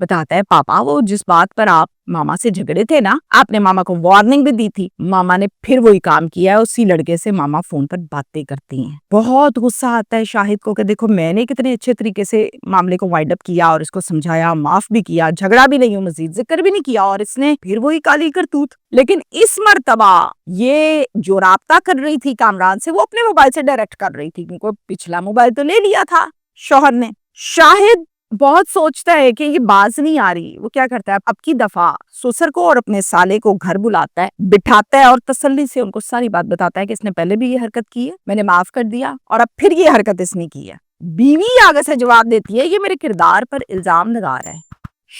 بتاتا ہے پاپا وہ جس بات پر آپ ماما سے جھگڑے تھے نا، آپ نے ماما کو وارننگ بھی دی تھی، ماما نے پھر وہی کام کیا ہے، اسی لڑکے سے ماما فون پر باتیں کرتی ہیں۔ بہت غصہ آتا ہے شاہد کو کہ دیکھو میں نے کتنے اچھے طریقے سے معاملے کو وائنڈ اپ کیا اور اس کو سمجھایا، معاف بھی کیا، جھگڑا بھی نہیں ہوں، مزید ذکر بھی نہیں کیا، اور اس نے پھر وہی کالی کرتوت۔ لیکن اس مرتبہ یہ جو رابطہ کر رہی تھی کامران سے، وہ اپنے موبائل سے ڈائریکٹ کر رہی تھی، کیونکہ پچھلا موبائل تو لے لیا تھا شوہر نے۔ شاہد بہت سوچتا ہے کہ یہ باز نہیں آ رہی، وہ کیا کرتا ہے اب کی دفعہ سسر کو اور اپنے سالے کو گھر بلاتا ہے، بٹھاتا ہے اور تسلی سے ان کو ساری بات بتاتا ہے کہ اس نے پہلے بھی یہ حرکت کی ہے، میں نے معاف کر دیا، اور اب پھر یہ حرکت اس نے کی ہے۔ بیوی آگے سے جواب دیتی ہے یہ میرے کردار پر الزام لگا رہا ہے،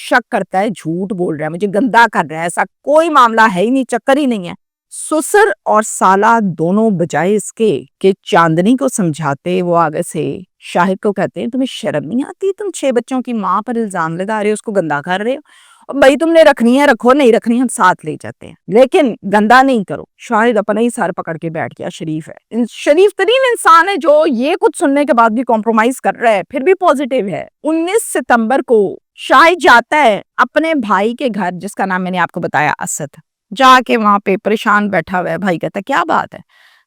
شک کرتا ہے، جھوٹ بول رہا ہے، مجھے گندا کر رہا ہے، ایسا کوئی معاملہ ہے ہی نہیں، چکر ہی نہیں ہے۔ سسر اور سالہ دونوں بجائے اس کے کہ چاندنی کو سمجھاتے، وہ آگے سے شاہد کو کہتے ہیں تمہیں شرم نہیں آتی، تم 6 بچوں کی ماں پر الزام لگا رہے ہو، اس کو گندا کر رہے ہو، بھائی تم نے رکھنی ہے رکھو، نہیں رکھنی ہم ساتھ لے جاتے ہیں، لیکن گندا نہیں کرو۔ شاہد اپنا ہی سر پکڑ کے بیٹھ گیا، شریف ہے، شریف ترین انسان ہے جو یہ کچھ سننے کے بعد بھی کمپرومائز کر رہا ہے، پھر بھی پوزیٹیو ہے۔ 19 ستمبر کو شاہد جاتا ہے اپنے بھائی کے گھر، جس کا نام میں نے آپ کو بتایا اسد، جا کے وہاں پہ پریشان بیٹھا ہوا ہے۔ بھائی کہتا ہے کیا بات ہے،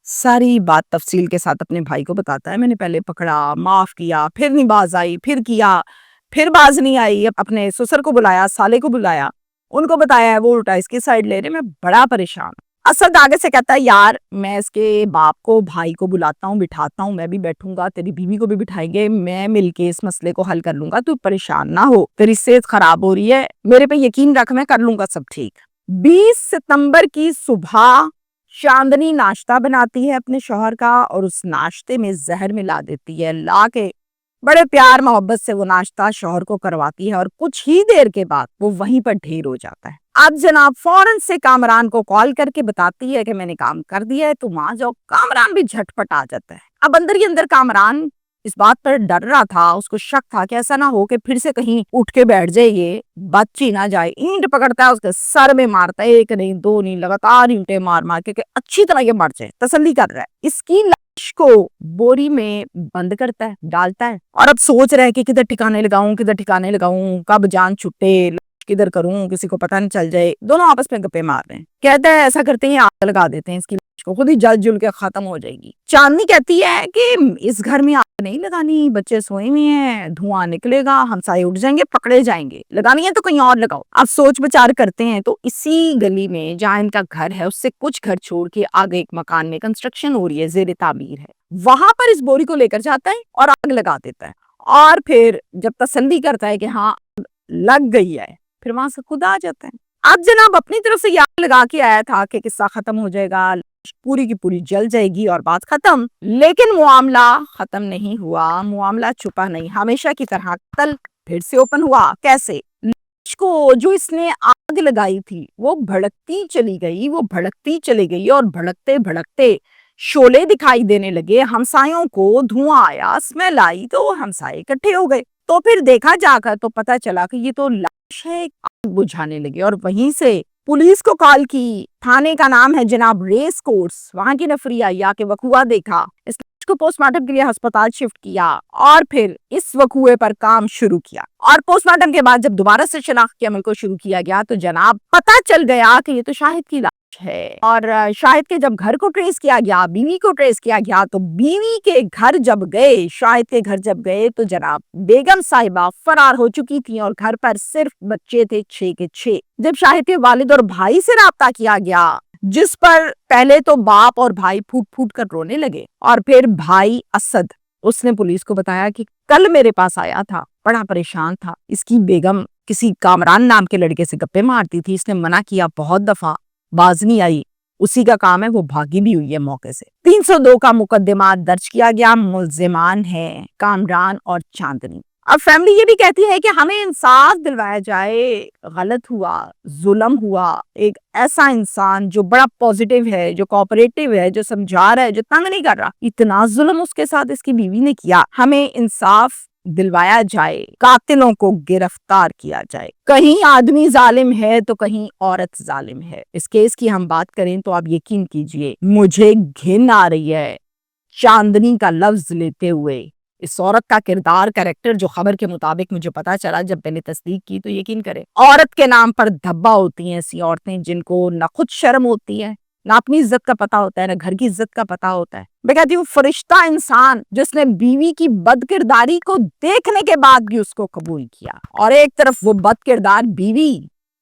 ساری بات تفصیل کے ساتھ اپنے بھائی کو بتاتا ہے، میں نے پہلے پکڑا، معاف کیا، پھر نہیں باز آئی، پھر کیا، پھر باز نہیں آئی، اپنے سسر کو بلایا، سالے کو بلایا، ان کو بتایا ہے، وہ الٹا اس کی سائیڈ لے رہے، میں بڑا پریشان ہوں۔ اسد آگے سے کہتا ہے یار میں اس کے باپ کو بھائی کو بلاتا ہوں، بٹھاتا ہوں، میں بھی بیٹھوں گا، تیری بیوی کو بھی بٹھائیں گے، میں مل کے اس مسئلے کو حل کر لوں گا، تو پریشان نہ ہو، تیری صحت خراب ہو رہی ہے، میرے پہ یقین رکھ، میں کر لوں گا سب ٹھیک۔ 20 ستمبر کی صبح چاندنی ناشتہ بناتی ہے اپنے شوہر کا، اور اس ناشتے میں زہر ملا دیتی ہے، لا کے بڑے پیار محبت سے وہ ناشتہ شوہر کو کرواتی ہے، اور کچھ ہی دیر کے بعد وہ وہیں پر ڈھیر ہو جاتا ہے۔ اب جناب فوراً سے کامران کو کال کر کے بتاتی ہے کہ میں نے کام کر دیا ہے، تم آ جاؤ۔ کامران بھی جھٹ پٹ آ جاتا ہے۔ اب اندر ہی اندر کامران اس بات پر ڈر رہا تھا، اس کو شک تھا کہ ایسا نہ ہو کہ پھر سے کہیں اٹھ کے بیٹھ جائے، یہ بچی نہ جائے، اینٹ پکڑتا ہے، اس کے سر میں مارتا ہے، 1 نہیں 2 نہیں، لگاتار اینٹیں مار مار کے کہ اچھی طرح یہ مر جائے، تسلی کر رہا ہے۔ اس کی لاش کو بوری میں بند کرتا ہے، ڈالتا ہے، اور اب سوچ رہا ہے کہ کدھر ٹھکانے لگاؤں، کدھر ٹھکانے لگاؤں، کب جان چھٹے، کدھر کروں، کسی کو پتہ نہیں چل جائے۔ دونوں آپس میں گپے مار رہے ہیں۔ کہتا ہے ایسا کرتے ہیں آگ لگا دیتے ہیں اس کی لاش کو، خود ہی جل جل کے ختم ہو جائے گی۔ چاندنی کہتی ہے کہ اس گھر میں آگ نہیں لگانی، بچے سوئے ہوئے ہیں، دھواں نکلے گا، ہمسائے اٹھ جائیں گے، پکڑے جائیں گے، لگانی ہے تو کہیں اور لگاؤ۔ اب سوچ بچار کرتے ہیں تو اسی گلی میں جہاں ان کا گھر ہے اس سے کچھ گھر چھوڑ کے آگے ایک مکان میں کنسٹرکشن ہو رہی ہے، زیر تعمیر ہے، وہاں پر اس بوری کو لے کر جاتا ہے اور آگ لگا دیتا ہے، اور پھر جب تسلی کرتا ہے کہ ہاں لگ گئی ہے، پھر وہاں سے خود آ جاتا ہے۔ اب جناب اپنی طرف سے یہ لگا کے آیا تھا کہ قصہ ختم ہو جائے گا، پوری کی پوری جل جائے گی اور بات ختم، لیکن معاملہ ختم نہیں ہوا، معاملہ چھپا نہیں، ہمیشہ کی طرح قتل پھر سے اوپن ہوا۔ کیسے؟ لاش کو جو اس نے آگ لگائی تھی وہ بھڑکتی چلی گئی، وہ بھڑکتی چلی گئی، اور بھڑکتے بھڑکتے شعلے دکھائی دینے لگے، ہمسایوں کو دھواں آیا، اسمیل آئی، تو ہمسائے اکٹھے ہو گئے، تو پھر دیکھا جا کر تو پتا چلا کہ یہ تو لاش ہے، آگ بجھانے لگے، اور وہیں سے پولیس کو کال کی۔ تھانے کا نام ہے جناب ریس کورس، وہاں کی نفری آئی، آ کے وقوع دیکھا، اس لاش کو پوسٹ مارٹم کے لیے ہسپتال شفٹ کیا، اور پھر اس وقوعے پر کام شروع کیا، اور پوسٹ مارٹم کے بعد جب دوبارہ سے شناخت کے عمل کو شروع کیا گیا تو جناب پتا چل گیا کہ یہ تو شاہد کی لاش ہے، اور شاہد کے جب گھر کو ٹریس کیا گیا، بیوی کو ٹریس کیا گیا، تو بیوی کے گھر جب گئے، شاہد کے گھر جب گئے تو جناب بیگم صاحبہ فرار ہو چکی تھی، اور گھر پر صرف بچے تھے 6 کے 6۔ جب شاہد کے والد اور بھائی سے رابطہ کیا گیا، جس پر پہلے تو باپ اور بھائی پھوٹ پھوٹ کر رونے لگے، اور پھر بھائی اسد، اس نے پولیس کو بتایا کہ کل میرے پاس آیا تھا، بڑا پریشان تھا، اس کی بیگم کسی کامران نام کے لڑکے سے گپے مارتی تھی، اس نے منع کیا بہت دفعہ، باز نہیں آئی، اسی کا کام ہے، وہ بھاگی بھی ہوئی ہے موقع سے۔ 302 کا مقدمہ درج کیا گیا، ملزمان ہیں کامران اور چاندنی۔ اب فیملی یہ بھی کہتی ہے کہ ہمیں انصاف دلوایا جائے، غلط ہوا، ظلم ہوا، ایک ایسا انسان جو بڑا پوزیٹیو ہے، جو کوآپریٹیو ہے، جو سمجھا رہا ہے، جو تنگ نہیں کر رہا، اتنا ظلم اس کے ساتھ اس کی بیوی نے کیا، ہمیں انصاف دلوایا جائے، قاتلوں کو گرفتار کیا جائے۔ کہیں آدمی ظالم ہے تو کہیں عورت ظالم ہے۔ اس کیس کی ہم بات کریں تو آپ یقین کیجئے مجھے گھن آ رہی ہے چاندنی کا لفظ لیتے ہوئے اس عورت کا کردار کریکٹر جو خبر کے مطابق مجھے پتا چلا جب میں نے تصدیق کی تو یقین کرے عورت کے نام پر دھبا ہوتی ہیں ایسی عورتیں جن کو نہ خود شرم ہوتی ہے نہ اپنی عزت کا پتا ہوتا ہے نہ گھر کی عزت کا پتا ہوتا ہے. میں کہتی ہوں فرشتہ انسان جس نے بیوی کی بد کرداری کو دیکھنے کے بعد بھی اس کو قبول کیا اور ایک طرف وہ بد کردار بیوی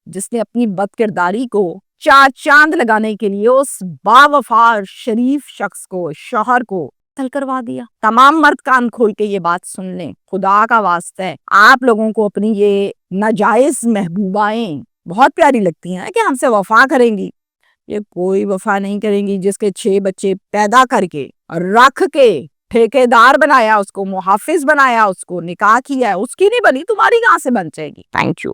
جس نے اپنی بد کرداری کو چار چاند لگانے کے لیے اس باوفا شریف شخص کو شوہر کو قتل کروا دیا. تمام مرد کان کھول کے یہ بات سن لیں خدا کا واسطہ ہے آپ لوگوں کو اپنی یہ ناجائز محبوبائیں بہت پیاری لگتی ہیں کہ ہم سے وفا کریں گی. یہ کوئی وفا نہیں کریں گی جس کے 6 بچے پیدا کر کے رکھ کے ٹھیکیدار بنایا اس کو محافظ بنایا اس کو نکاح کیا ہے اس کی نہیں بنی تمہاری کہاں سے بن جائے گی. Thank you.